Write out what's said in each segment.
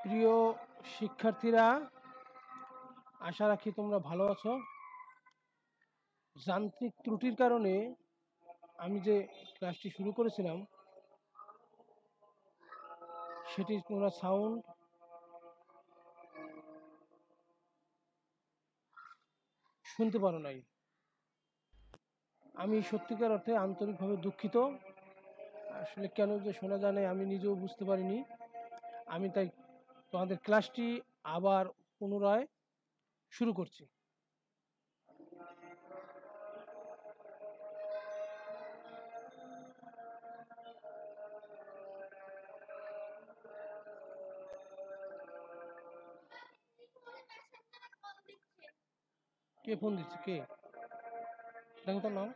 প্রিয় শিক্ষার্থীরা, আশা রাখি তোমরা ভালো আছো। যান্ত্রিক ত্রুটির কারণে আমি যে ক্লাসটি শুরু করেছিলাম সেটি তোমরা সাউন্ড শুনতে পারো নাই। আমি সত্যিকার অর্থে আন্তরিকভাবে দুঃখিত। আসলে কেন যে শোনা যায় না আমি নিজেও বুঝতে পারিনি। আমি তাই তোমাদের ক্লাসটি আবার পুনরায় শুরু করছি। কে ফোন দিচ্ছে? কে? দেখো তো নাম।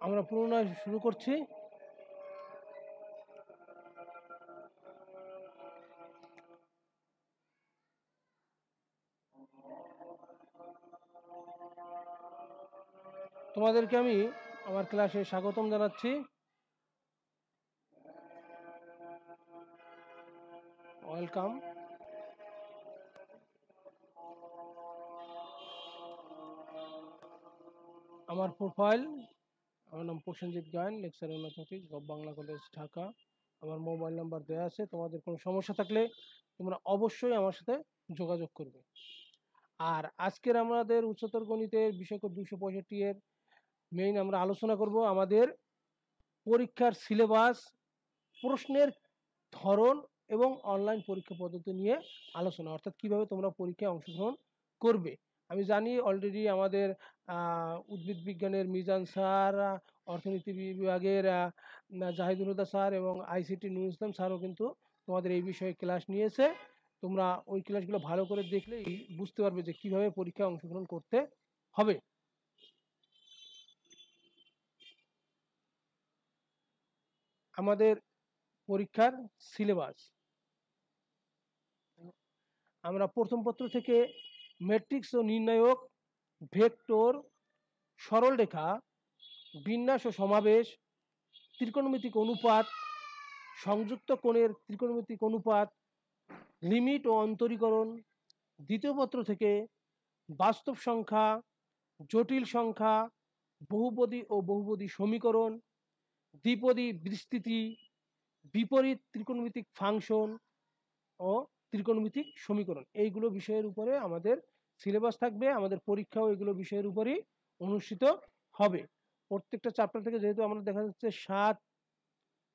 আমরা পুনরায় শুরু করছি। তোমাদেরকে আমি আমার ক্লাসে স্বাগতম জানাচ্ছি। ওয়েলকাম। আমার প্রোফাইল, আমার নাম প্রসেনজিৎ গায়ন, lecturer mathematics, gov Bangla college, Dhaka. আমার মোবাইল নাম্বার দেওয়া আছে। তোমাদের কোনো সমস্যা থাকলে তোমরা অবশ্যই আমার সাথে যোগাযোগ করবে। আর আজকের আমাদের উচ্চতর গণিতের বিষয় 265 এর মেইন আমরা আলোচনা করব আমাদের পরীক্ষার সিলেবাস, প্রশ্নের ধরন এবং অনলাইন পরীক্ষা পদ্ধতি নিয়ে আলোচনা, অর্থাৎ কিভাবে তোমরা পরীক্ষায় অংশগ্রহণ করবে। আমি জানি অলরেডি আমাদের উদ্ভিদ বিজ্ঞানের মিজান স্যার, অর্থনীতি বিভাগের জাহিদুল হুদা স্যার এবং আইসিটি নুরুল ইসলাম স্যারও কিন্তু তোমাদের এই বিষয়ে ক্লাস নিয়েছে। তোমরা ওই ক্লাসগুলো ভালো করে দেখলেই বুঝতে পারবে যে কিভাবে পরীক্ষায় অংশগ্রহণ করতে হবে। আমাদের পরীক্ষার সিলেবাস, আমরা প্রথম পত্র থেকে ম্যাট্রিক্স ও নির্ণায়ক, ভেক্টর, সরলরেখা, বিন্যাস ও সমাবেশ, ত্রিকোণমিতিক অনুপাত, সংযুক্ত কোণের ত্রিকোণমিতিক অনুপাত, লিমিট ও অন্তরীকরণ, দ্বিতীয় পত্র থেকে বাস্তব সংখ্যা, জটিল সংখ্যা, বহুপদী ও বহুপদী সমীকরণ, দ্বিপদী বিস্তৃতি, বিপরীত ত্রিকোণমিতিক ফাংশন ও ত্রিকোণমিতিক সমীকরণ, এইগুলো বিষয়ের উপরে আমাদের সিলেবাস থাকবে। আমাদের পরীক্ষাও এগুলো বিষয়ের উপরই অনুষ্ঠিত হবে। প্রত্যেকটা চ্যাপ্টার থেকে যেহেতু আমরা দেখা যাচ্ছে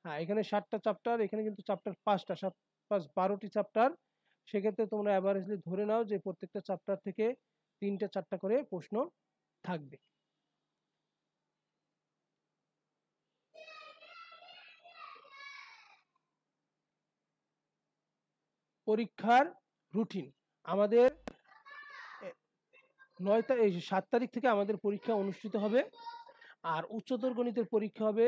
এখানে 7টা চ্যাপ্টার, এখানে কিন্তু চ্যাপ্টার 5টা, 7 5 12টি চ্যাপ্টার। সেক্ষেত্রে তোমরা অ্যাভারেজলি ধরে নাও যে প্রত্যেকটা চ্যাপ্টার থেকে 3টা 4টা করে প্রশ্ন থাকবে। পরীক্ষার রুটিন আমাদের 7 তারিখ থেকে আমাদের পরীক্ষা অনুষ্ঠিত হবে। আর উচ্চতর গণিতের পরীক্ষা হবে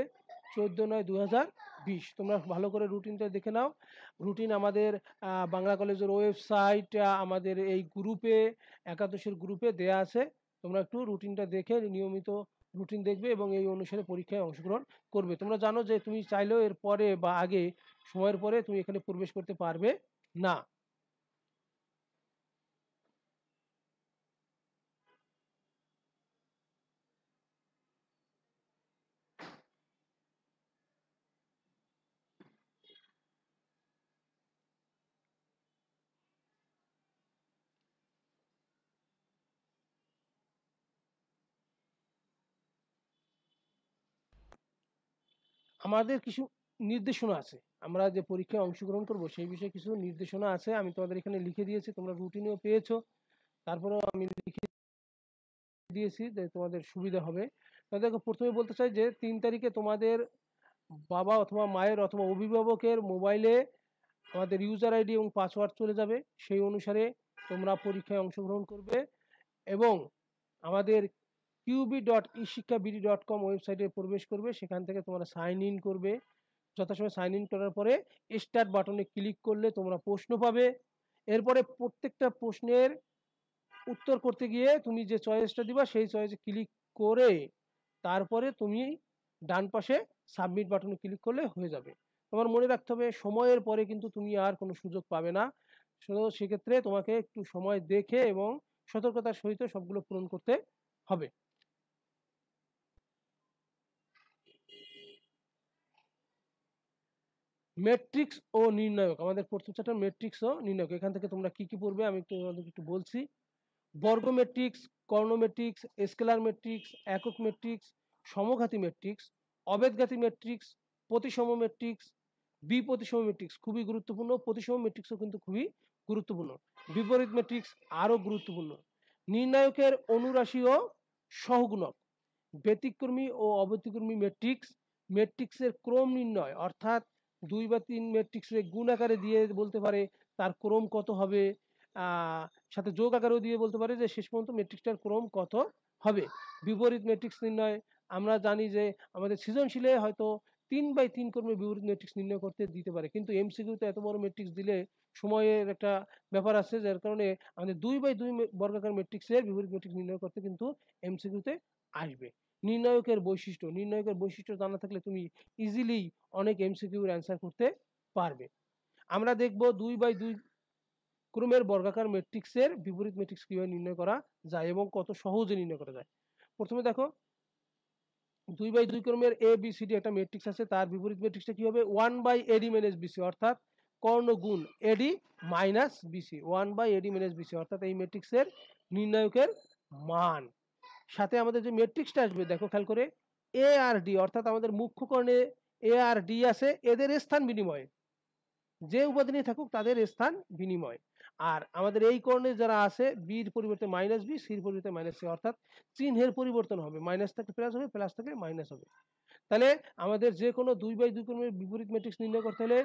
14/9/2020। তোমরা ভালো করে রুটিনটা দেখে নাও। রুটিন আমাদের বাংলা কলেজের ওয়েবসাইট, আমাদের এই গ্রুপে, একাদশের গ্রুপে দেয়া আছে। তোমরা একটু রুটিনটা দেখে নিয়মিত রুটিন দেখবে এবং এই অনুসারে পরীক্ষায় অংশগ্রহণ করবে। তোমরা জানো যে তুমি চাইলেও এর পরে বা আগে সময়ের পরে তুমি এখানে প্রবেশ করতে পারবে না। আমাদের কিছু নির্দেশনা আছে, আমরা যে পরীক্ষায় অংশগ্রহণ করব সেই বিষয়ে কিছু নির্দেশনা আছে, আমি তোমাদের এখানে লিখে দিয়েছি, তোমরা রুটিনেও পেয়েছো, তারপরেও আমি লিখে দিয়েছি যে তোমাদের সুবিধা হবে। তাদেরকে প্রথমে বলতে চাই যে 3 তারিখে তোমাদের বাবা অথবা মায়ের অথবা অভিভাবকের মোবাইলে আমাদের ইউজার আইডি এবং পাসওয়ার্ড চলে যাবে, সেই অনুসারে তোমরা পরীক্ষায় অংশগ্রহণ করবে এবং আমাদের qb.ishikkhabd.com ওয়েবসাইটে প্রবেশ করবে, সেখান থেকে তোমরা সাইন ইন করবে। যথাসময়ে সাইন ইন করার পরে স্টার্ট বাটনে ক্লিক করলে তোমরা প্রশ্ন পাবে। এরপরে প্রত্যেকটা প্রশ্নের উত্তর করতে গিয়ে তুমি যে চয়েসটা দিবা সেই চয়েসে ক্লিক করে তারপরে তুমি ডান পাশে সাবমিট বাটনে ক্লিক করলে হয়ে যাবে। তোমার মনে রাখতে হবে সময়ের পরে কিন্তু তুমি আর কোনো সুযোগ পাবে না, সেক্ষেত্রে তোমাকে একটু সময় দেখে এবং সতর্কতার সহিত সবগুলো পূরণ করতে হবে। ম্যাট্রিক্স ও নির্ণায়ক, আমাদের প্রথম চ্যাপ্টার ম্যাট্রিক্স ও নির্ণায়ক। এখান থেকে তোমরা কি কি পড়বে আমি তোমাদেরকে একটু বলছি। বর্গ ম্যাট্রিক্স, কর্ণ ম্যাট্রিক্স, স্কেলার ম্যাট্রিক্স, একক ম্যাট্রিক্স, সমঘাতী ম্যাট্রিক্স, অবেদঘাতী ম্যাট্রিক্স, প্রতিসম ম্যাট্রিক্স, বিপ্রতিসম ম্যাট্রিক্স খুবই গুরুত্বপূর্ণ, প্রতিসম ম্যাট্রিক্সও কিন্তু খুবই গুরুত্বপূর্ণ, বিপরীত ম্যাট্রিক্স আরও গুরুত্বপূর্ণ, নির্ণায়কের অনুরাশি ও সহগুণক, ব্যতিক্রমী ও অব্যতিক্রমী ম্যাট্রিক্স, ম্যাট্রিক্সের ক্রম নির্ণয় অর্থাৎ 2 বা 3 ম্যাট্রিক্সে গুণ আকারে দিয়ে বলতে পারে তার ক্রম কত হবে, সাথে যোগ আকারেও দিয়ে বলতে পারে যে শেষ পর্যন্ত ম্যাট্রিক্সটার ক্রম কত হবে। বিপরীত ম্যাট্রিক্স নির্ণয়, আমরা জানি যে আমাদের সৃজনশীলে হয়তো 3/3 ক্রমে বিপরীত ম্যাট্রিক্স নির্ণয় করতে দিতে পারে, কিন্তু এমসিকিউতে এত বড় ম্যাট্রিক্স দিলে সময়ের একটা ব্যাপার আছে, যার কারণে আমাদের 2/2 বর্গাকার ম্যাট্রিক্সের বিপরীত ম্যাট্রিক্স নির্ণয় করতে কিন্তু এমসিকিউতে আসবে। নির্ণায়কের বৈশিষ্ট্য, নির্ণায়কের বৈশিষ্ট্য জানা থাকলে তুমি ইজিলি অনেক এমসিকিউর অ্যান্সার করতে পারবে। আমরা দেখব 2/2 ক্রমের বর্গাকার ম্যাট্রিক্সের বিপরীত ম্যাট্রিক্স কিভাবে নির্ণয় করা যায় এবং কত সহজে নির্ণয় করা যায়। প্রথমে দেখো 2/2 ক্রমের এ বি সি ডি একটা ম্যাট্রিক্স আছে, তার বিপরীত ম্যাট্রিক্সটা কি হবে 1/AD-BC, অর্থাৎ কর্ণ গুণ এডি মাইনাস বিসি, 1/AD-BC, অর্থাৎ এই ম্যাট্রিক্সের নির্ণায়কের মান। সাথে আমাদের যে ম্যাট্রিক্সটা আসবে দেখো খেয়াল করে, এ আর ডি, অর্থাৎ আমাদের মুখ্য কর্ণে এ আর ডি আছে, এদের স্থান বিনিময়, যে উপাদানই থাকুক তাদের স্থান বিনিময়। আর আমাদের এই কর্ণে যারা আছে বির পরিবর্তে মাইনাস বি, সির পরিবর্তে মাইনাস সি, অর্থাৎ চিহ্নের পরিবর্তন হবে, মাইনাস থেকে প্লাস হবে, প্লাস থেকে মাইনাস হবে। তাহলে আমাদের যে কোনো 2/2 ক্রমের বিপরীত ম্যাট্রিক্স নির্ণয় করতে হলে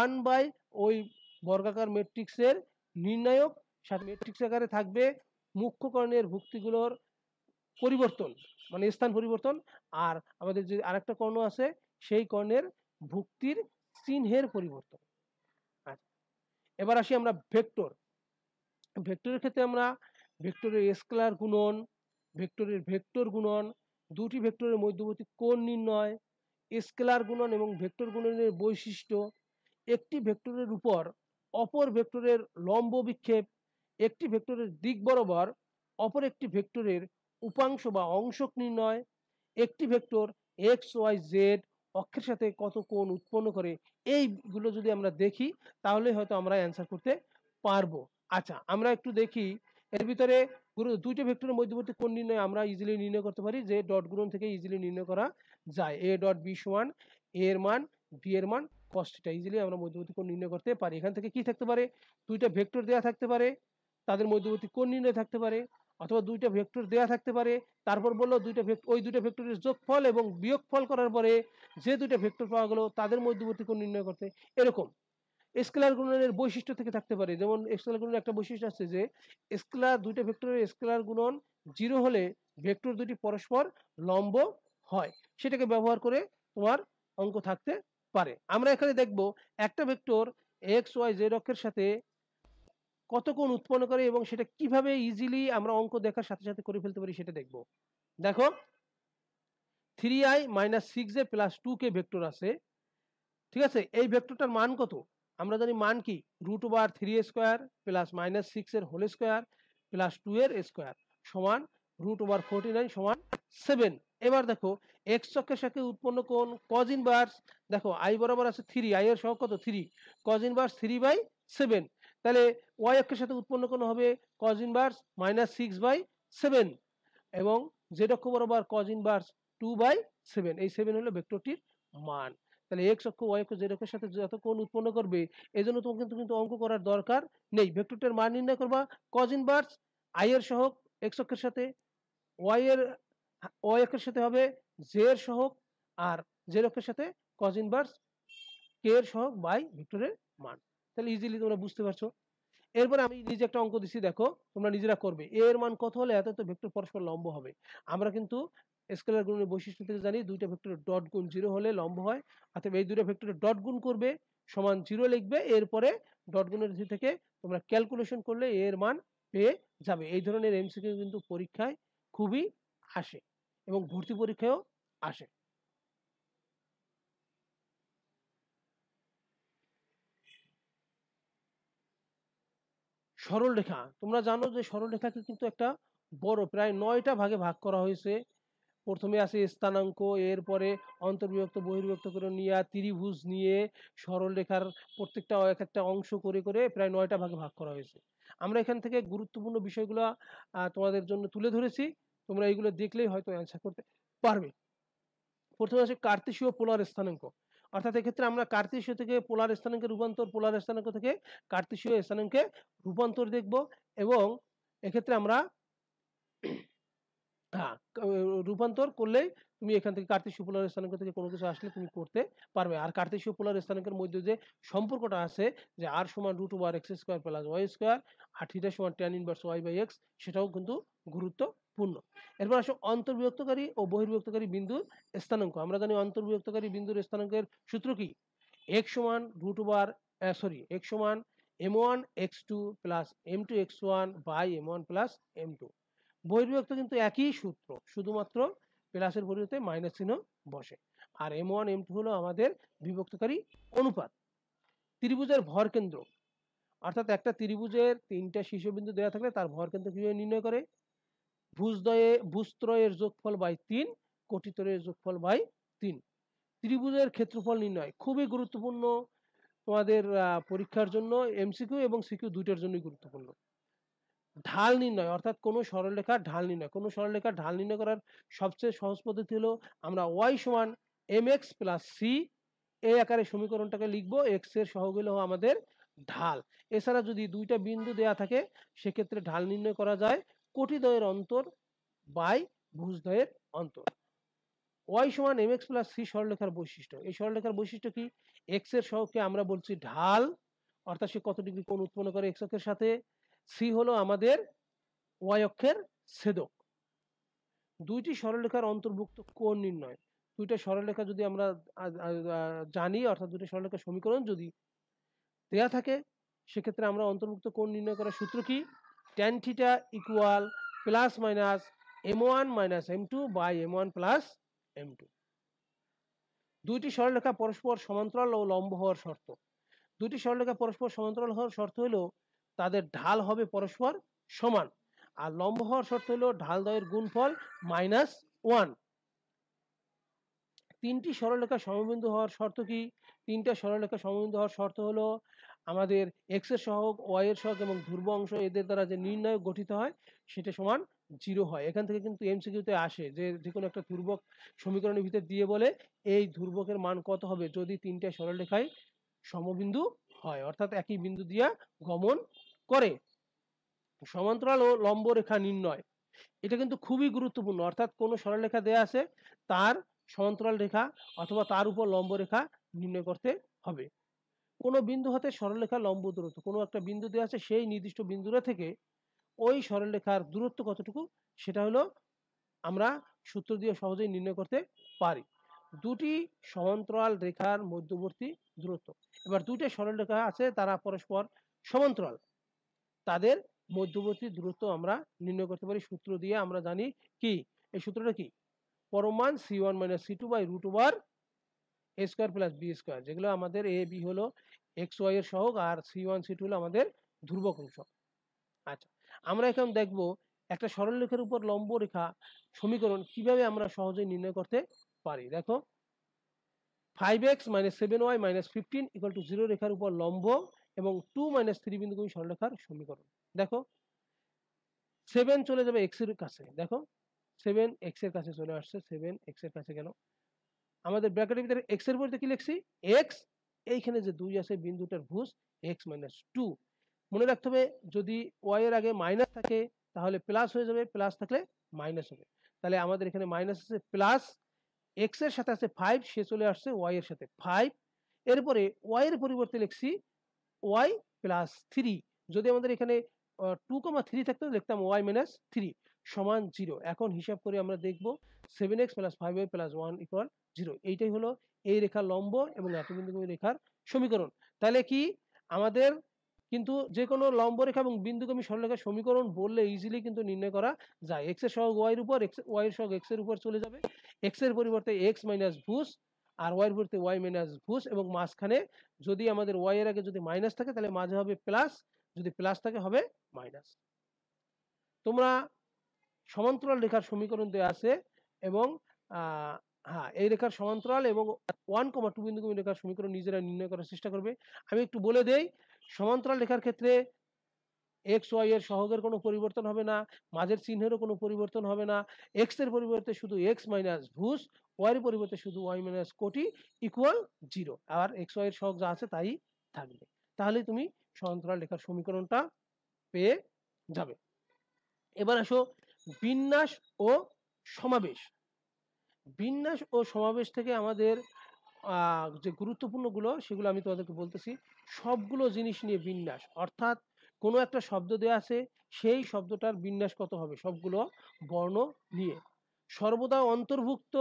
1 ওই বর্গাকার ম্যাট্রিক্সের নির্ণায়ক, সাথে ম্যাট্রিক্স আকারে থাকবে মুখ্য কর্ণের ভুক্তিগুলোর পরিবর্তন মানে স্থান পরিবর্তন, আর আমাদের যে আরেকটা কর্ণ আছে সেই কর্ণের ভুক্তির চিহ্নের পরিবর্তন। এবার আসি আমরা ভেক্টর। ভেক্টরের ক্ষেত্রে আমরা ভেক্টরের স্কেলার গুণন, ভেক্টরের ভেক্টর গুণন, দুটি ভেক্টরের মধ্যবর্তী কোণ নির্ণয়, স্কেলার গুণন এবং ভেক্টর গুণনের বৈশিষ্ট্য, একটি ভেক্টরের উপর অপর ভেক্টরের লম্ব বিক্ষেপ, একটি ভেক্টরের দিক বরাবর অপর একটি ভেক্টরের উপাংশ বা অংশক নির্ণয়, একটি ভেক্টর এক্স ওয়াই জেড অক্ষের সাথে কত কোণ উৎপন্ন করে, এইগুলো যদি আমরা দেখি তাহলে হয়তো আমরা অ্যান্সার করতে পারবো। আচ্ছা আমরা একটু দেখি এর ভিতরে দুইটা ভেক্টরের মধ্যবর্তী কোণ নির্ণয় আমরা ইজিলি নির্ণয় করতে পারি, যে ডট গুণন থেকে ইজিলি নির্ণয় করা যায়। এ ডট বি সমান এ এর মান বি এর মান cos θ, ইজিলি আমরা মধ্যবর্তী কোণ নির্ণয় করতে পারি। এখান থেকে কি থাকতে পারে, দুইটা ভেক্টর দেওয়া থাকতে পারে, তাদের মধ্যবর্তী কোণ নির্ণয় থাকতে পারে, অথবা দুইটা ভেক্টর দেওয়া থাকতে পারে, তারপর বললো ওই দুইটা ভেক্টরের যোগফল এবং বিয়োগফল করার পরে যে দুইটা ভেক্টর পাওয়া গেল তাদের মধ্যবর্তী কোণ নির্ণয় করতে, এরকম। স্কেলার গুণনের বৈশিষ্ট্য থেকে থাকতে পারে, যেমন স্কেলার গুণনের একটা বৈশিষ্ট্য আছে যে দুইটা ভেক্টরের স্কেলার গুণন 0 হলে ভেক্টর দুটি পরস্পর লম্ব হয়, সেটাকে ব্যবহার করে তোমার অঙ্ক থাকতে পারে। আমরা এখানে দেখব একটা ভেক্টর এক্স ওয়াই জেড অক্ষের সাথে কত কোণ উৎপন্ন করে এবং সেটা কিভাবে ইজিলি আমরা অঙ্ক দেখার সাথে সাথে করে ফেলতে পারি সেটা দেখব। দেখো 3i - 6j + 2k ভেক্টর আছে, ঠিক আছে, এই ভেক্টরটার মান কত আমরা জানি, মান কি √3² + -6 এর হোল স্কয়ার প্লাস 2 এর স্কয়ার সমান √49 সমান 7। এবার দেখো এক্স অক্ষের সাথে উৎপন্ন কোণ cos ইনভার্স, দেখো i বরাবর আছে 3, i এর সহগ কত 3, cos ইনভার্স 3/7, তাহলে y অক্ষের সাথে উৎপন্ন কোণ হবে cos ইনভার্স -6/7 এবং z অক্ষ বরাবর cos ইনভার্স 2/7, এই 7 হলো ভেক্টরটির মান। তাহলে এক্স অক্ষ ওয়াই অক্ষ জেড অক্ষের সাথে যত কোণ উৎপন্ন করবে এই জন্য তোমাকে কিন্তু অঙ্ক করার দরকার নেই। ভেক্টরটার মান নির্ণয় করবা কজ ইনভার্স আই এর সহগ এক্স অক্ষের সাথে, ওয়াই এর ওয়াই অক্ষের সাথে হবে জে এর সহগ, আর জেড অক্ষের সাথে কজ ইনভার্স কে এর সহগ বাই ভেক্টরের মান। তাহলে ইজিলি তোমরা বুঝতে পারছো। এরপরে আমি নিজে একটা অঙ্ক দিচ্ছি, দেখো তোমরা নিজেরা করবে। এ এর মান কত হলে এত ভেক্টর পরস্পর লম্ব হবে? আমরা কিন্তু স্কেলার গুণের বৈশিষ্ট্য থেকে জানি দুইটা ভেক্টরের ডট গুণ 0 হলে লম্ব হয়। অর্থাৎ এই দুটো ভেক্টরের ডট গুণ করবে সমান 0 লিখবে, এরপরে ডট গুণের থেকে তোমরা ক্যালকুলেশন করলে এ এর মান পেয়ে যাবে। এই ধরনের এমসিকিউ কিন্তু পরীক্ষায় খুবই আসে এবং ভর্তি পরীক্ষায়ও আসে। সরলরেখা, তোমরা জানো যে সরলরেখাকে কিন্তু একটা বড় প্রায় 9টা ভাগে ভাগ করা হয়েছে। প্রথমে আছে স্থানাঙ্ক, এরপরে অন্তর্বিভক্ত বহির্বিভক্ত করে নিয়ে ত্রিভুজ নিয়ে সরলরেখার প্রত্যেকটা এক একটা অংশ করে করে প্রায় 9টা ভাগে ভাগ করা হয়েছে। আমরা এখান থেকে গুরুত্বপূর্ণ বিষয়গুলো তোমাদের জন্য তুলে ধরেছি, তোমরা এইগুলো দেখলেই হয়তো অ্যান্সার করতে পারবে। প্রথমে আছে কার্তেশীয় পোলার স্থানাঙ্ক, অর্থাৎ এক্ষেত্রে আমরা কার্তেশীয় থেকে পোলার স্থানাঙ্কে রূপান্তর, পোলার স্থানাঙ্ক থেকে কার্তেশীয় স্থানাঙ্কে রূপান্তর দেখব। এবং এক্ষেত্রে আমরা হ্যাঁ, রূপান্তর করলেই তুমি এখান থেকে কার্তেশীয় পোলার স্থানাঙ্ক থেকে কোনো কিছু আসলে তুমি করতে পারবে। আর কার্তেশীয় পোলার স্থানাঙ্কের মধ্যে যে সম্পর্কটা আছে যে আর সমান root over X square plus Y square আর থিটা সমান tan inverse Y by X, সেটাও কিন্তু গুরুত্বপূর্ণ। এরপর আসো অন্তর্বিভক্তকারী ও বহির্বিভক্তকারী বিন্দুর স্থানাঙ্ক। আমরা জানি অন্তর্বিভক্তকারী বিন্দুর স্থানাঙ্কের সূত্র কি? এক্স সমান রুট ওভার এক্স সমান m1 x2 plus m2 x1 by m1 plus m2। বহির্বিভক্ত কিন্তু একই সূত্র, শুধুমাত্র প্লাসের পরিবর্তে মাইনাস চিহ্ন বসে। আর m1 m2 হলো আমাদের বিভক্তকারী অনুপাত। ত্রিভুজের ভর কেন্দ্র, অর্থাৎ একটা ত্রিভুজের 3টা শীর্ষবিন্দু দেওয়া থাকলে তার ভর কেন্দ্র কিভাবে নির্ণয় করে? ভুজত্রয়ের যোগফল বাই 3, কোটিত্রয়ের যোগফল বাই 3। ত্রিভুজের ক্ষেত্রফল নির্ণয় খুবই গুরুত্বপূর্ণ তোমাদের পরীক্ষার জন্য, এমসিকিউ এবং সিকিউ দুইটার জন্যই গুরুত্বপূর্ণ। ঢাল নির্ণয়, অর্থাৎ কোনো সরলরেখার ঢাল নির্ণয়। কোনো সরলরেখার ঢাল নির্ণয় করার সবচেয়ে সহজ পদ্ধতি হলো আমরা y সমান mx প্লাস c এই আকারে সমীকরণটাকে লিখবো। x এর সহগ হলো আমাদের ঢাল। এছাড়া যদি দুইটা বিন্দু দেয়া থাকে সেক্ষেত্রে ঢাল নির্ণয় করা যায় কোটিদ্বয়ের অন্তর বাই ভুজদ্বয়ের অন্তর। y সমান mx প্লাস c সরলরেখার বৈশিষ্ট্য। এই সরলরেখার বৈশিষ্ট্য কি? x এর সহগকে আমরা বলছি ঢাল, অর্থাৎ সে কত ডিগ্রি কোণ উৎপন্ন করে x অক্ষের সাথে। c হলো আমাদের y অক্ষের ছেদক। দুইটি সরলরেখার অন্তর্ভুক্ত কোণ নির্ণয়। দুইটা সরলরেখা যদি আমরা জানি, অর্থাৎ দুইটা সরলরেখার সমীকরণ যদি দেয়া থাকে সেক্ষেত্রে আমরা অন্তর্ভুক্ত কোণ নির্ণয় করার সূত্র কি? tan theta equal plus minus m1 minus m2 by m1 plus m2। দুইটি সরলরেখা পরস্পর সমান্তরাল ও লম্ব হওয়ার শর্ত। দুইটি সরলরেখা পরস্পর সমান্তরাল হওয়ার শর্ত হলো তাদের ঢাল হবে পরস্পর সমান, আর লম্ব হওয়ার শর্ত হলো ঢাল দ্বয়ের গুণফল -1। তিনটি সরলরেখা সমবিন্দু হওয়ার শর্ত কি? তিনটা সরলরেখা সমবিন্দু হওয়ার শর্ত হলো আমাদের এক্স এর সহগ, ওয়াই এর সহগ এবং ধ্রুব অংশ এদের দ্বারা যে নির্ণয় গঠিত হয় সেটা সমান 0 হয়। এখান থেকে কিন্তু এমসিকিউতে আসে যে যেকোনো একটা ধ্রুবক সমীকরণের ভিতর দিয়ে বলে এই ধ্রুবকের মান কত হবে যদি তিনটা সরলরেখায় সমবিন্দু হয়, অর্থাৎ একই বিন্দু দিয়া গমন করে। সমান্তরাল ও লম্ব রেখা নির্ণয়, এটা কিন্তু খুবই গুরুত্বপূর্ণ। অর্থাৎ কোনো সরলরেখা দেয়া আছে তার সমান্তরাল রেখা অথবা তার উপর লম্ব রেখা নির্ণয় করতে হবে। কোনো বিন্দু হতে সরলরেখা লম্ব দূরত্ব, কোনো একটা বিন্দু দেওয়া আছে সেই নির্দিষ্ট বিন্দুটা থেকে ওই সরলরেখার দূরত্ব কতটুকু সেটা হলো আমরা সূত্র দিয়ে সহজেই নির্ণয় করতে পারি। দুটি সমান্তরাল রেখার মধ্যবর্তী দূরত্ব, এবার দুইটা সরলরেখা আছে তারা পরস্পর সমান্তরাল, তাদের মধ্যবর্তী দূরত্ব আমরা নির্ণয় করতে পারি সূত্র দিয়ে। আমরা জানি কি এই সূত্রটা কি? পরম মান c1 minus c2 by root over a square plus b square, যেগুলো আমাদের a b হলো x y এর সহগ আর c1 c2 হলো আমাদের ধ্রুবক অংশ। আচ্ছা, আমরা এখন দেখব একটা সরলরেখার উপর লম্ব রেখা সমীকরণ কিভাবে আমরা সহজেই নির্ণয় করতে পারি। দেখো 5x minus 7y minus 15 equal to 0 রেখার উপর লম্ব এবং 2 মাইনাস 3 বিন্দুগুণী সরলরেখার সমীকরণ। দেখো 7 চলে যাবে x এর কাছে, দেখো 7 x এর কাছে চলে আসছে, 7 x এর কাছে গেল। আমাদের ব্র্যাকেটের ভিতরে x এর পরিবর্তে কি লিখছি x, এইখানে যে 2 আছে বিন্দুটার ভুজ x - 2। মনে রাখতে হবে যদি y এর আগে মাইনাস থাকে তাহলে প্লাস হয়ে যাবে, প্লাস থাকলে মাইনাস হবে। তাহলে আমাদের এখানে মাইনাস আছে প্লাস x এর সাথে আছে 5, সে চলে আসছে y এর সাথে 5। এরপরে y এর পরিবর্তে লিখছি y প্লাস 3। যদি আমাদের এখানে 2,3 থাকতো লিখতাম y মাইনাস 3 সমান 0। এখন হিসাব করে আমরা দেখব 7x plus 5y plus 1 equal 0। এইটাই হলো এই রেখার লম্ব এবং এতবিন্দুগামী রেখার সমীকরণ। তাহলে কি আমাদের কিন্তু যে কোনো লম্ব রেখা এবং বিন্দুগামী সরলরেখার সমীকরণ বললে ইজিলি কিন্তু নির্ণয় করা যায়। x এর সহগ y এর উপর, y এর সহগ x এর উপর চলে যাবে, x এর পরিবর্তে x মাইনাস ভুজ আর y এর পরিবর্তে y মাইনাস ভুজ, এবং মাঝখানে যদি আমাদের y এর আগে যদি মাইনাস থাকে তাহলে মাঝে হবে প্লাস, যদি প্লাস থাকে হবে মাইনাস। তোমরা সমান্তরাল রেখার সমীকরণ দেওয়া আছে এবং হ্যাঁ এই রেখার সমান্তরাল এবং 1,2 বিন্দুগামী রেখার সমীকরণ নিজেরা নির্ণয় করার চেষ্টা করবে। আমি একটু বলে দেই, সমান্তরাল রেখার ক্ষেত্রে x y এর সহগের কোনো পরিবর্তন হবে না, মাঝের চিহ্নেরও কোনো পরিবর্তন হবে না, x এর পরিবর্তে শুধু x মাইনাস ভুজ, y এর পরিবর্তে শুধু y মাইনাস কোটি ইকুয়াল 0, আর x y এর সহগ যা আছে তাই থাকবে। তাহলে তুমি সমান্তরাল রেখার সমীকরণটা পেয়ে যাবে। এবার আসো বিন্যাস ও সমাবেশ। বিন্যাস ও সমাবেশ থেকে আমাদের যে গুরুত্বপূর্ণগুলো সেগুলো আমি তোমাদেরকে বলতেছি। সবগুলো জিনিস নিয়ে বিন্যাস, অর্থাৎ কোনো একটা শব্দ দেওয়া আছে সেই শব্দটার বিন্যাস কত হবে সবগুলো বর্ণ নিয়ে। সর্বদা অন্তর্ভুক্ত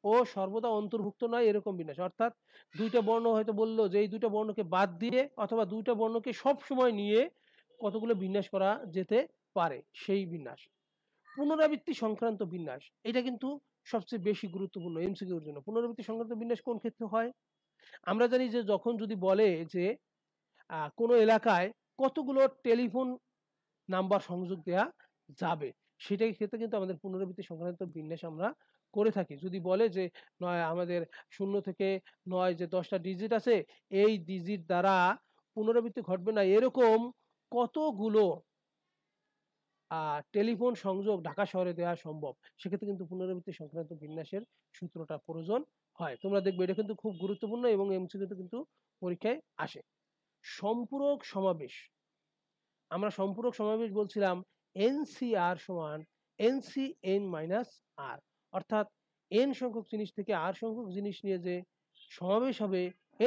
ও সর্বদা অন্তর্ভুক্ত নয় এরকম বিন্যাস, অর্থাৎ দুইটা বর্ণ হয়তো বললো যে এই দুইটা বর্ণকে বাদ দিয়ে অথবা দুইটা বর্ণকে সব সময় নিয়ে কতগুলো বিন্যাস করা যেতে পারে সেই বিন্যাস। পুনরাবৃত্তি সংক্রান্ত বিন্যাস, এটা কিন্তু সবচেয়ে বেশি গুরুত্বপূর্ণ এমসিকিউর জন্য। পুনরাবৃত্তি সংক্রান্ত বিন্যাস কোন ক্ষেত্রে হয়? আমরা জানি যে যখন যদি বলে যে কোনো এলাকায় কতগুলো টেলিফোন নাম্বার সংযোগ দেয়া যাবে, সেটার ক্ষেত্রে কিন্তু আমাদের পুনরাবৃত্তি সংক্রান্ত বিন্যাস আমরা করে থাকি। যদি বলে যে নয় আমাদের 0 থেকে 9 যে 10টা ডিজিট আছে এই ডিজিট দ্বারা পুনরাবৃত্তি ঘটবে না এরকম কতগুলো টেলিফোন সংযোগ ঢাকা শহরে দেওয়া সম্ভব, সেক্ষেত্রে কিন্তু পুনরাবৃত্তি সংক্রান্ত বিন্যাসের সূত্রটা প্রয়োজন হয়। তোমরা দেখবে এটা কিন্তু খুব গুরুত্বপূর্ণ এবং এমসিকিউতে কিন্তু পরীক্ষায় আসে। সম্পূরক সমাবেশ, আমরা সম্পূরক সমাবেশ বলছিলাম NCR সমান NCN মাইনাস R, অর্থাৎ n সংখ্যক জিনিস থেকে r সংখ্যক জিনিস নিয়ে যে সমাবেশ হবে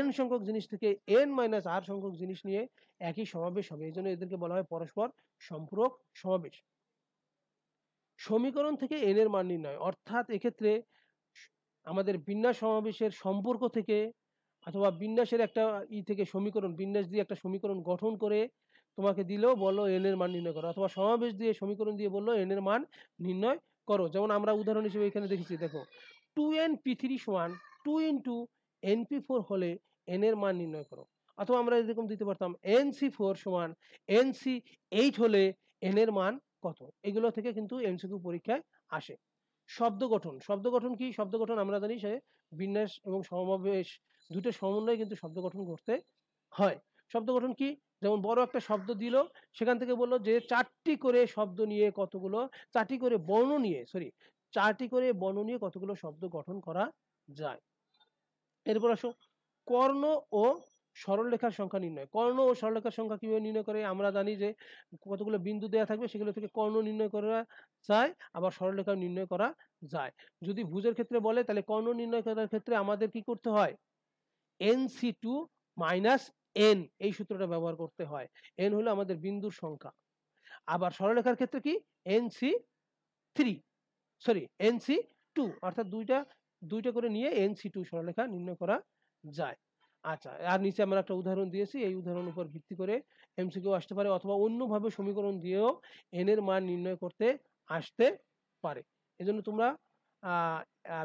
n সংখ্যক জিনিস থেকে n মাইনাস r সংখ্যক জিনিস নিয়ে একই সমাবেশ হবে, এই জন্য এদেরকে বলা হয় পরস্পর সম্পূরক সমাবেশ। সমীকরণ থেকে n এর মান নির্ণয়, অর্থাৎ এক্ষেত্রে আমাদের বিন্যাস সমাবেশের সম্পর্ক থেকে অথবা বিন্যাসের একটা থেকে সমীকরণ, বিন্যাস দিয়ে একটা সমীকরণ গঠন করে তোমাকে দিলেও বললো n এর মান নির্ণয় করো, অথবা সমাবেশ দিয়ে সমীকরণ দিয়ে বললো n এর মান নির্ণয় করো। যেমন আমরা উদাহরণ হিসেবে এখানে দেখেছি, দেখো 2np3 সমান 2 ইন্টু np4 হলে n এর মান নির্ণয় করো, অথবা আমরা এরকম দিতে পারতাম nc4 সমান nc8 হলে n এর মান কত। এগুলো থেকে কিন্তু এমসিকিউ পরীক্ষায় আসে। শব্দ গঠন, শব্দ গঠন কি? শব্দ গঠন আমরা জানি সে বিন্যাস এবং সমাবেশ দুটো সমন্বয়ে কিন্তু শব্দ গঠন করতে হয়। শব্দ গঠন কি? যেমন বড় একটা শব্দ দিল, সেখান থেকে বললো যে 4টি করে শব্দ নিয়ে কতগুলো, 4টি করে বর্ণ নিয়ে, সরি 4টি করে বর্ণ নিয়ে কতগুলো শব্দ গঠন করা যায়। এরপর আসো কর্ণ ও সরলরেখার সংখ্যা নির্ণয়। কর্ণ ও সরলরেখার সংখ্যা কিভাবে নির্ণয় করে? আমরা জানি যে কতগুলো বিন্দু দেওয়া থাকবে সেগুলো থেকে কর্ণ নির্ণয় করা যায়, আবার সরলরেখা নির্ণয় করা যায়। যদি ভুজের ক্ষেত্রে বলে তাহলে কর্ণ নির্ণয় করার ক্ষেত্রে আমাদের কি করতে হয়? NC2 মাইনাস n এই সূত্রটা ব্যবহার করতে হয়। n হলো আমাদের বিন্দুর সংখ্যা। আবার সরলরেখার ক্ষেত্রে কি? NC2, অর্থাৎ দুইটা করে নিয়ে NC2 সরলরেখা নির্ণয় করা যায়। আচ্ছা, আর নিচে আমরা একটা উদাহরণ দিয়েছি, এই উদাহরণের উপর ভিত্তি করে এমসিকিউ আসতে পারে, অথবা অন্যভাবে সমীকরণ দিয়েও n এর মান নির্ণয় করতে আসতে পারে। এজন্য তোমরা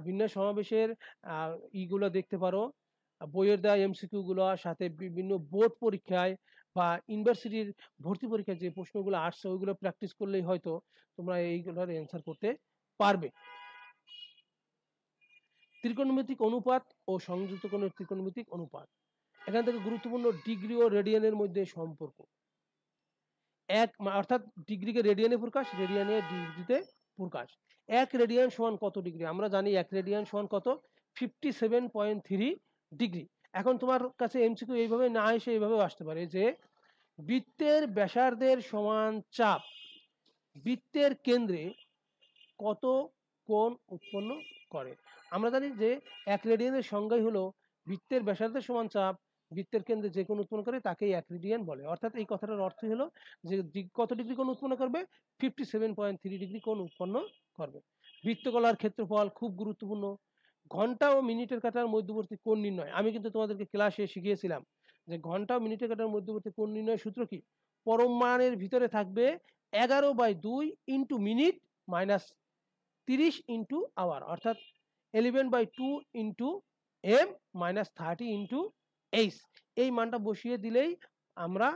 বিন্যাস সমাবেশের ইগুলো দেখতে পারো, বইয়ের দেওয়া এমসিকিউ গুলো, সাথে বিভিন্ন বোর্ড পরীক্ষায় বা ইউনিভার্সিটির ভর্তি পরীক্ষায় যে প্রশ্নগুলো আসছে ওইগুলো প্র্যাকটিস করলেই হয়তো তোমরা এইগুলোর অ্যান্সার করতে পারবে। ত্রিকোণমিতিক অনুপাত ও সংযুক্ত কোণের ত্রিকোণমিতিক অনুপাত, এখান থেকে গুরুত্বপূর্ণ ডিগ্রি ও রেডিয়ানের মধ্যে সম্পর্ক। অর্থাৎ ডিগ্রিকে রেডিয়ানে প্রকাশ, রেডিয়ানে ডিগ্রিতে প্রকাশ। 1 রেডিয়ান সমান কত ডিগ্রি? আমরা জানি 1 রেডিয়ান সমান কত? 57.3 ডিগ্রি। এখন তোমার কাছে এমসিকিউ এইভাবে না এসে এইভাবেও আসতে পারে যে বৃত্তের ব্যাসার্ধের সমান চাপ বৃত্তের কেন্দ্রে কত কোণ উৎপন্ন করে। আমরা জানি যে 1 রেডিয়ানের সংজ্ঞাই হলো বৃত্তের ব্যাসার্ধের সমান চাপ বৃত্তের কেন্দ্রে যে কোণ উৎপন্ন করে তাকেই 1 রেডিয়ান বলে। অর্থাৎ এই কথাটার অর্থ হলো যে কত ডিগ্রি কোণ উৎপন্ন করবে, 57.3 ডিগ্রি কোণ উৎপন্ন করবে। বৃত্তকলার ক্ষেত্রফল খুব গুরুত্বপূর্ণ। ঘন্টা ও মিনিটের কাঁটার মধ্যবর্তী কোণ নির্ণয়, আমি কিন্তু তোমাদেরকে ক্লাসে শিখিয়েছিলাম যে ঘন্টা ও মিনিটের কাঁটার মধ্যবর্তী কোণ নির্ণয়ের সূত্র কি, পরমাণের ভিতরে থাকবে 11/2 into minute minus 30 into hour, অর্থাৎ 11/2 into M minus 30 into H. এই মানটা বসিয়ে দিলেই আমরা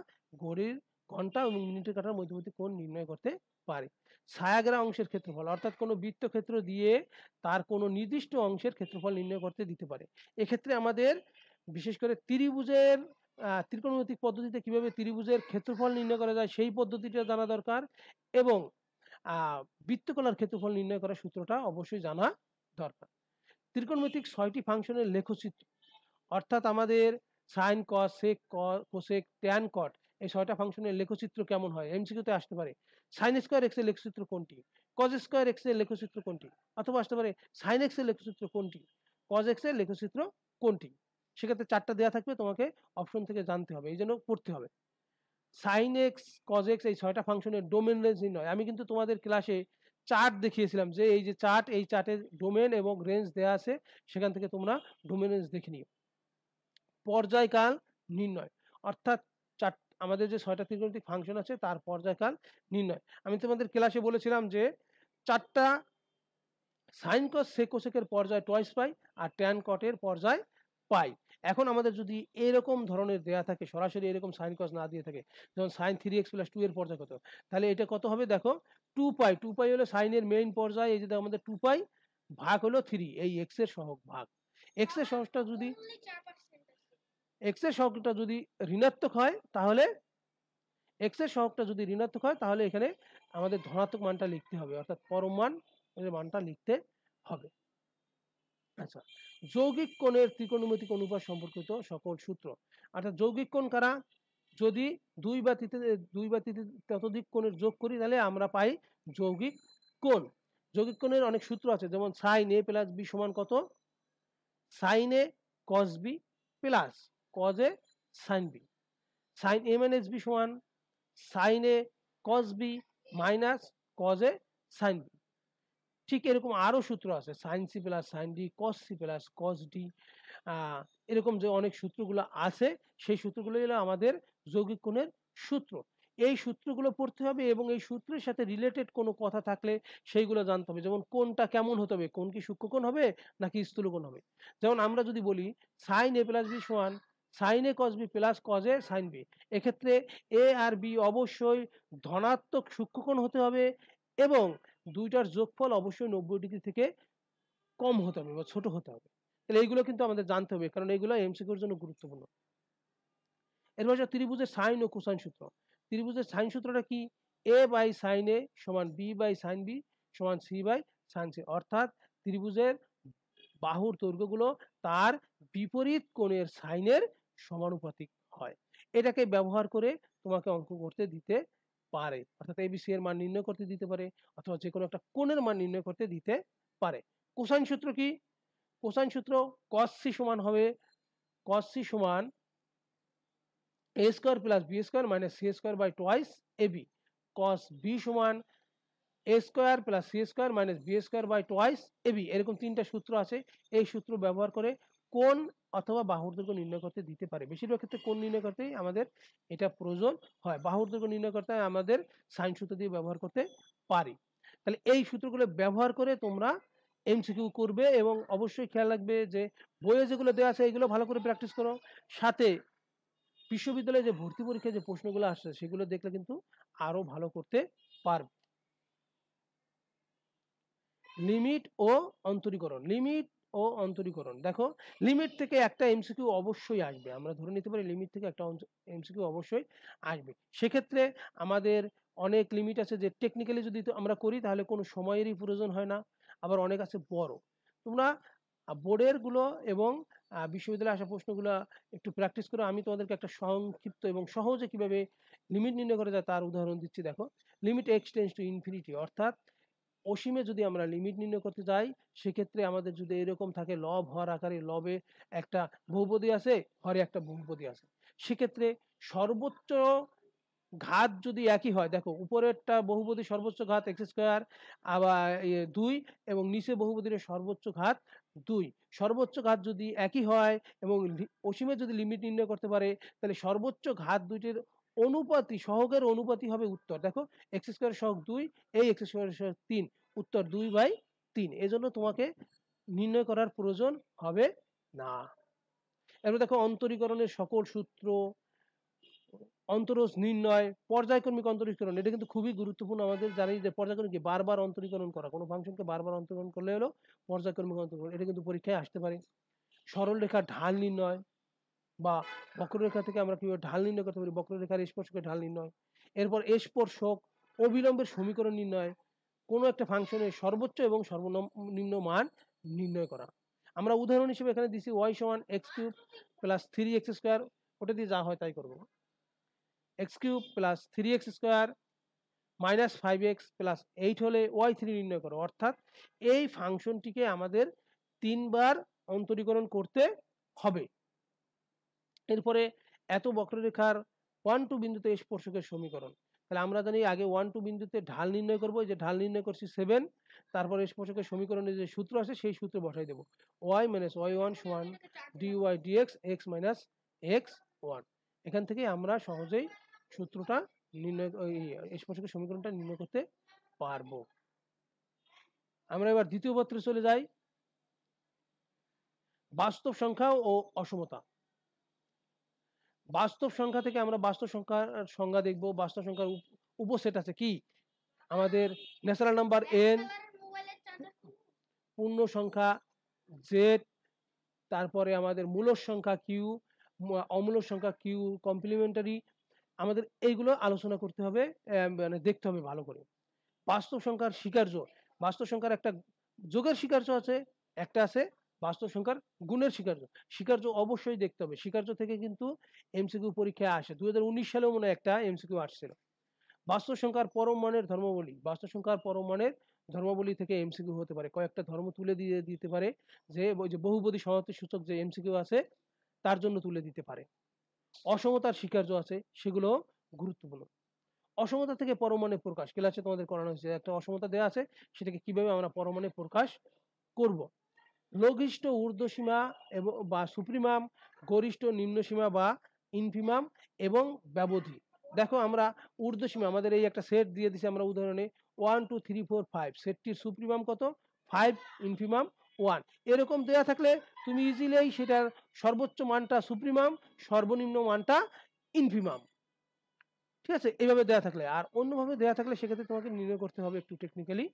ঘড়ির ঘন্টা এবং মিনিটের কাঁটার মধ্যবর্তী কোণ নির্ণয় করতে পারি। ছায়াগ্রা অংশের ক্ষেত্রফল, অর্থাৎ কোনো বৃত্তক্ষেত্র দিয়ে তার কোনো নির্দিষ্ট অংশের ক্ষেত্রফল নির্ণয় করতে দিতে পারে। এক্ষেত্রে আমাদের বিশেষ করে ত্রিভুজের ত্রিকোণমিতিক পদ্ধতিতে কিভাবে ত্রিভুজের ক্ষেত্রফল নির্ণয় করা যায় সেই পদ্ধতিটা জানা দরকার, এবং বৃত্তকলার ক্ষেত্রফল নির্ণয় করার সূত্রটা অবশ্যই জানা দরকার। ত্রিকোণমিতিক 6টি ফাংশনের লেখচিত্র, অর্থাৎ আমাদের sine cos sec cosec tan cot এই 6টা ফাংশনের লেখচিত্র কেমন হয় এমসিকিউতে আসতে পারে। সাইন স্কয়ার এক্স এর লেখচিত্র কোনটি, কজ স্কয়ার এক্স এর লেখচিত্র কোনটি, অথবা আসতে পারে সাইন এক্স এর লেখচিত্র কোনটি, কজ এক্স এর লেখচিত্র কোনটি। সেক্ষেত্রে 4টা দেওয়া থাকবে, তোমাকে অপশন থেকে জানতে হবে, এই জন্য পড়তে হবে। সাইন এক্স কজ এক্স এই 6টা ফাংশনের ডোমেন রেঞ্জ নির্ণয়, আমি কিন্তু তোমাদের ক্লাসে চার্ট দেখিয়েছিলাম যে এই যে চার্ট, এই চার্টের ডোমেন এবং রেঞ্জ দেওয়া আছে, সেখান থেকে তোমরা ডোমেন রেঞ্জ দেখে নিও। পর্যায়কাল নির্ণয়, অর্থাৎ আমাদের যে 6টা ত্রিকোণমিতিক ফাংশন আছে তার পর্যায়কাল নির্ণয়। আমি তোমাদের ক্লাসে বলেছিলাম যে 4টা সাইন কস সেক কোসেকের পর্যায় টয়েস পাই আর ট্যান কটের পর্যায় পাই। এখন আমাদের যদি এরকম ধরনের দেয়া থাকে, সরাসরি এরকম সাইন কস না দিয়ে থাকে, যেমন সাইন 3x + 2 এর পর্যায় কত, তাহলে এটা কত হবে দেখো, 2 পাই। 2 পাই হলো সাইনের মেইন পর্যায়, এই যে আমাদের 2 পাই ভাগ হলো 3, এই x এর সহগ ভাগ। x এর সহগটা যদি ঋণাত্মক হয় তাহলে এখানে আমাদের ধনাত্মক মানটা লিখতে হবে, অর্থাৎ পরম মান এর মানটা লিখতে হবে। আচ্ছা, যৌগিক কোণের ত্রিকোণমিতিক অনুপাত সম্পর্কিত সকল সূত্র, অর্থাৎ যৌগিক কোণ কারা, যদি 2 বা ততোধিক কোণের যোগ করি তাহলে আমরা পাই যৌগিক কোণ। যৌগিক কোণের অনেক সূত্র আছে, যেমন সাইন a + b সমান কত, sine a cos b plus cos a sin b, sine a - b সমান sine a cos b minus cos a sin b। ঠিক এরকম আরো সূত্র আছে, sine C plus sine D, cos C plus cos D, এরকম যে অনেক সূত্রগুলো আছে, সেই সূত্রগুলো হলো আমাদের যৌগিক কোণের সূত্র। এই সূত্রগুলো পড়তে হবে এবং এই সূত্রের সাথে রিলেটেড কোনো কথা থাকলে সেইগুলো জানতে হবে। যেমন কোণটা কেমন হতে হবে, কোণ কি সূক্ষ্মকোণ হবে নাকি স্থূলকোণ হবে। যেমন আমরা যদি বলি সাইন a + b সমান sine a cos b plus cos a sin b, এক্ষেত্রে a আর b অবশ্যই ধনাত্মক সূক্ষ্মকোণ হতে হবে এবং দুইটার যোগফল অবশ্যই 90 ডিগ্রি থেকে কম হতে হবে বা ছোট হতে হবে। তাহলে এইগুলো কিন্তু আমাদের জানতে হবে, কারণ এইগুলো এমসিকিউর জন্য গুরুত্বপূর্ণ। এরপর হচ্ছে ত্রিভুজের সাইন ও কোসাইন সূত্র। ত্রিভুজের সাইন সূত্রটা কি, a/sin a সমান b/sin b সমান c/sin c, অর্থাৎ ত্রিভুজের বাহুর দৈর্ঘ্যগুলো তার বিপরীত কোণের সাইনের সমানুপাতিক হয়। এটাকে ব্যবহার করে তোমাকে অঙ্ক করতে দিতে পারে, অর্থাৎ ABC এর মান নির্ণয় করতে দিতে পারে, অথবা যে কোনো একটা কোণের মান নির্ণয় করতে দিতে পারে। কোসাইন সূত্র কি, কোসাইন সূত্র cos c সমান হবে cos c সমান a square plus b square minus c square by twice ab, cos b সমান a square plus c square minus b square by twice ab। এরকম 3টা সূত্র আছে, এই সূত্র ব্যবহার করে কোণ অথবা বাহুর দৈর্ঘ্য নির্ণয় করতে দিতে পারে। বেশিরভাগ ক্ষেত্রে কোণ নির্ণয় করতেই আমাদের এটা প্রয়োজন হয়, বাহুর দৈর্ঘ্য নির্ণয় করতে আমাদের সাইন সূত্র দিয়ে ব্যবহার করতে পারি। তাহলে এই সূত্রগুলো ব্যবহার করে তোমরা এমসিকিউ করবে এবং অবশ্যই খেয়াল রাখবে যে বইয়ে যেগুলো দেওয়া আছে এগুলো ভালো করে প্র্যাকটিস করো, সাথে বিশ্ববিদ্যালয়ে যে ভর্তি পরীক্ষায় যে প্রশ্নগুলো আসছে সেগুলো দেখলে কিন্তু আরো ভালো করতে পারবে। লিমিট ও অন্তরীকরণ, লিমিট ও অন্তরীকরণ, দেখো লিমিট থেকে একটা এমসিকিউ অবশ্যই আসবে, আমরা ধরে নিতে পারি লিমিট থেকে একটা এমসিকিউ অবশ্যই আসবে। সেক্ষেত্রে আমাদের অনেক লিমিট আছে যে টেকনিক্যালি যদি আমরা করি তাহলে কোনো সময়েরই প্রয়োজন হয় না, আবার অনেক আছে বড়। তোমরা বোর্ডের গুলো এবং বিশ্ববিদ্যালয়ে আসা প্রশ্নগুলো একটু প্র্যাকটিস করে আমি তোমাদেরকে একটা সংক্ষিপ্ত এবং সহজে কিভাবে লিমিট নির্ণয় করা যায় তার উদাহরণ দিচ্ছি। দেখো, limit x tends to infinity, অর্থাৎ অসীমে যদি আমরা লিমিট নির্ণয় করতে যাই সেক্ষেত্রে আমাদের যদি এরকম থাকে লব হর আকারে, লবে একটা বহুপদী আছে, হরে একটা বহুপদী আছে, সেক্ষেত্রে সর্বোচ্চ ঘাত যদি একই হয়, দেখো উপরেরটা বহুপদী সর্বোচ্চ ঘাত এক্স স্কোয়ার আবার 2 এবং নিচে বহুপদীর সর্বোচ্চ ঘাত 2, সর্বোচ্চ ঘাত যদি একই হয় এবং অসীমে যদি লিমিট নির্ণয় করতে পারে তাহলে সর্বোচ্চ ঘাত দুইটির অনুপাতী, সহগের অনুপাতী হবে উত্তর। দেখো এক্স স্কোয়ার সহগ 2, এই এক্স স্কোয়ার সহগ 3, উত্তর 2/3। এজন্য তোমাকে নির্ণয় করার প্রয়োজন হবে না। এরপর দেখো অন্তরীকরণের সকল সূত্র, অন্তরজ নির্ণয়, পর্যায়ক্রমিক অন্তরীকরণ, এটা কিন্তু খুবই গুরুত্বপূর্ণ। আমাদের জানি যে পর্যায়ক্রমিক বারবার অন্তরীকরণ করা, কোনো ফাংশনকে বারবার অন্তরীকরণ করলে হলো পর্যায়ক্রমিক অন্তরীকরণ, এটা কিন্তু পরীক্ষায় আসতে পারে। সরল রেখার ঢাল নির্ণয় বা বক্ররেখা থেকে আমরা কিভাবে ঢাল নির্ণয় করতে পারি, বক্ররেখার স্পর্শকের ঢাল নির্ণয়। এরপর স্পর্শক অবিলম্বের সমীকরণ নির্ণয়, কোনো একটা ফাংশনের সর্বোচ্চ এবং সর্বনিম্ন মান নির্ণয় করা। আমরা উদাহরণ হিসেবে এখানে দিছি y সমান x³ প্লাস 3x স্কোয়ার, ওটা দিয়ে যা হয় তাই করবো। x³ plus 3x square minus 5x plus 8 হলে y3 নির্ণয় করো, অর্থাৎ এই ফাংশনটিকে আমাদের 3 বার অন্তরীকরণ করতে হবে। এরপরে এত বক্ররেখার 1-2 বিন্দুতে স্পর্শকের সমীকরণ, তাহলে আমরা জানি আগে 1-2 বিন্দুতে ঢাল নির্ণয় করবো, যে ঢাল নির্ণয় করছি 7, তারপরে স্পর্শকের সমীকরণের যে সূত্র আছে সেই সূত্রে বসাই দেবো, y মাইনাস y1 সমান dy dx x minus x1। এখান থেকে আমরা সহজেই সূত্রটা নির্ণয়, স্পর্শকের সমীকরণটা নির্ণয় করতে পারবো। আমরা এবার দ্বিতীয় পত্রে চলে যাই, বাস্তব সংখ্যা ও অসমতা। বাস্তব সংখ্যা থেকে আমরা বাস্তব সংখ্যার সংজ্ঞা দেখব। বাস্তব সংখ্যার উপসেট আছে কি, আমাদের ন্যাচারাল নাম্বার n, পূর্ণ সংখ্যা z, তারপরে আমাদের মূলদ সংখ্যা q, অমূলদ সংখ্যা q, কমপ্লিমেন্টারি, আমাদের এইগুলো আলোচনা করতে হবে, মানে দেখতে হবে ভালো করে। বাস্তব সংখ্যার স্বীকার্য, বাস্তব সংখ্যার একটা যোগের স্বীকার্য আছে, একটা আছে বাস্তব সংখ্যার গুণের স্বীকার্য। স্বীকার্য অবশ্যই দেখতে হবে, স্বীকার্য থেকে কিন্তু এমসিকিউ পরীক্ষায় আসে। 2019 সালেও মনে হয় একটা এমসিকিউ আসছিল। বাস্তব সংখ্যার পরম মানের ধর্মাবলী, বাস্তব সংখ্যার পরম মানের ধর্মাবলী থেকে এমসিকিউ হতে পারে, কয়েকটা ধর্ম তুলে দিয়ে দিতে পারে, যে ওই যে বহুপদী সমাপ্তি সূচক যে এমসিকিউ আছে তার জন্য তুলে দিতে পারে। অসমতার স্বীকার্য আছে, সেগুলো গুরুত্বপূর্ণ। অসমতা থেকে পরমাণু প্রকাশ, ক্লাসে তোমাদের করানো হয়েছে, একটা অসমতা দেওয়া আছে, সেটাকে কিভাবে আমরা পরমাণু প্রকাশ করব। লঘিষ্ঠ ঊর্ধ্বসীমা এবং বা সুপ্রিমাম, গরিষ্ঠ নিম্নসীমা বা ইনফিমাম এবং ব্যবধি। দেখো আমরা ঊর্ধ্বসীমা, আমাদের এই একটা সেট দিয়ে দিছি আমরা উদাহরণে 1 2 3 4 5, সেটটির সুপ্রিমাম কত 5, ইনফিমাম 1, এরকম দেওয়া থাকলে তুমি ইজিলি সেটার সর্বোচ্চ মানটা সুপ্রিমাম, সর্বনিম্ন মানটা ইনফিমাম, ঠিক আছে, এইভাবে দেওয়া থাকলে। আর অন্যভাবে দেওয়া থাকলে সেক্ষেত্রে তোমাকে নির্ণয় করতে হবে একটু টেকনিক্যালি।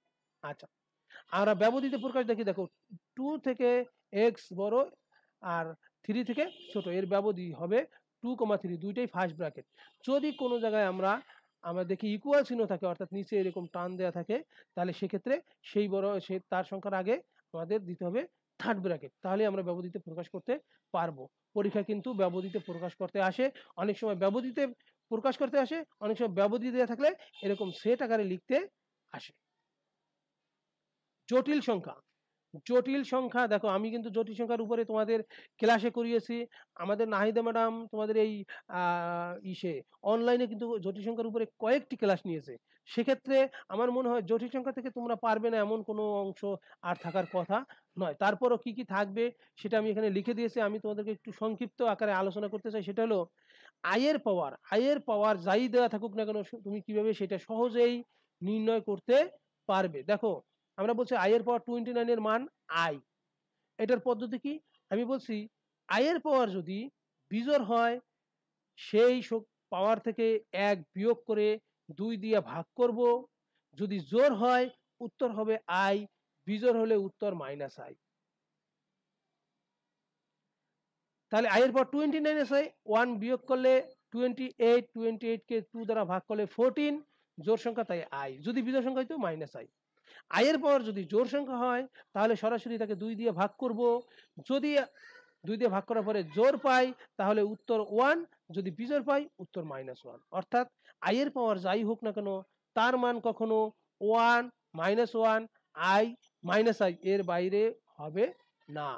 আচ্ছা, আমরা ব্যবধিত প্রকাশ দেখি। দেখো 2 থেকে x বড় আর 3 থেকে ছোট, এর ব্যবধি হবে 2,3, দুইটাই ফার্স্ট ব্র্যাকেট। যদি কোনো জায়গায় আমরা দেখি ইকুয়াল চিহ্ন থাকে, অর্থাৎ নিচে এরকম টান দেওয়া থাকে, তাহলে সেক্ষেত্রে সেই বড় তার সংখ্যার আগে আমাদের দিতে হবে থার্ড ব্র্যাকেট, তাহলে আমরা ব্যবধিতে প্রকাশ করতে পারবো। পরীক্ষা কিন্তু ব্যবধিতে প্রকাশ করতে আসে, অনেক সময় ব্যবধিতে প্রকাশ করতে আসে, অনেক সময় ব্যবধি দেওয়া থাকলে এরকম সেট আকারে লিখতে আসে। জটিল সংখ্যা, জটিল সংখ্যা দেখো আমি কিন্তু জটিল সংখ্যার উপরে তোমাদের ক্লাসে করিয়েছি। আমাদের নাহিদা ম্যাডাম তোমাদের এই অনলাইনে কিন্তু জটিল সংখ্যার উপরে কয়েকটি ক্লাস নিয়েছে। সেক্ষেত্রে আমার মনে হয় জটিল সংখ্যা থেকে তোমরা পারবে না এমন কোনো অংশ আর থাকার কথা নয়। তারপরও কি কি থাকবে সেটা আমি এখানে লিখে দিয়েছি, আমি তোমাদেরকে একটু সংক্ষিপ্ত আকারে আলোচনা করতে চাই। সেটা হলো আয়ের পাওয়ার, আয়ের পাওয়ার যাই দেওয়া থাকুক না কেন তুমি কিভাবে সেটা সহজেই নির্ণয় করতে পারবে। দেখো আমরা বলছি আয়ের পাওয়ার 29 এর মান আই, এটার পদ্ধতি কি, আমি বলছি আয়ের পাওয়ার যদি বিজোড় হয় সেই পাওয়ার থেকে 1 বিয়োগ করে 2 দিয়ে ভাগ করব, যদি জোড় হয় উত্তর হবে আই, বিজোড় হলে উত্তর মাইনাস আই। তাহলে আয়ের পাওয়ার 29 আছে, 1 বিয়োগ করলে 28, 28 কে 2 দ্বারা ভাগ করলে 14, জোড় সংখ্যা তাই আই, যদি বিজোড় সংখ্যা হইতো মাইনাস আই। আইয়ের পাওয়ার যদি জোড় সংখ্যা হয় তাহলে সরাসরি তাকে 2 দিয়ে ভাগ করব। যদি 2 দিয়ে ভাগ করার পরে জোড় পাই তাহলে উত্তর 1, যদি বিজোড় পাই উত্তর -1। অর্থাৎ আইয়ের পাওয়ার যাই হোক না কেন তার মান কখনো 1, -1, i, -i এর বাইরে হবে না।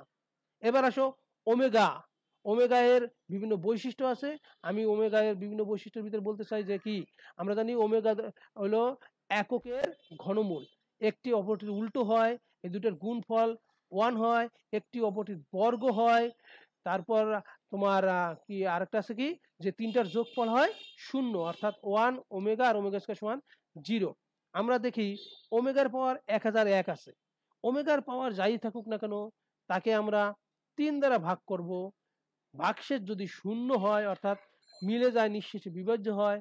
এবার আসো ওমেগা। ওমেগা এর বিভিন্ন বৈশিষ্ট্য আছে। আমি ওমেগা এর বিভিন্ন বৈশিষ্ট্যের ভিতরে বলতে চাই যে কি, আমরা জানি ওমেগা হলো এককের ঘনমূল, একটি অপরটির উল্টো হয়, এই দুটোর গুণফল 1 হয়, একটি অপরটির বর্গ হয়, তারপর তোমার কি আরেকটা আছে কি যে তিনটার যোগফল হয় 0, অর্থাৎ 1 ওমেগা আর ওমেগা স্কয়ার সমান 0। আমরা দেখি ওমেগার পাওয়ার 1001 আছে। ওমেগার পাওয়ার যাই থাকুক না কেন তাকে আমরা 3 দ্বারা ভাগ করব। ভাগশেষ যদি 0 হয় অর্থাৎ মিলে যায়, নিঃশেষে বিভাজ্য হয়,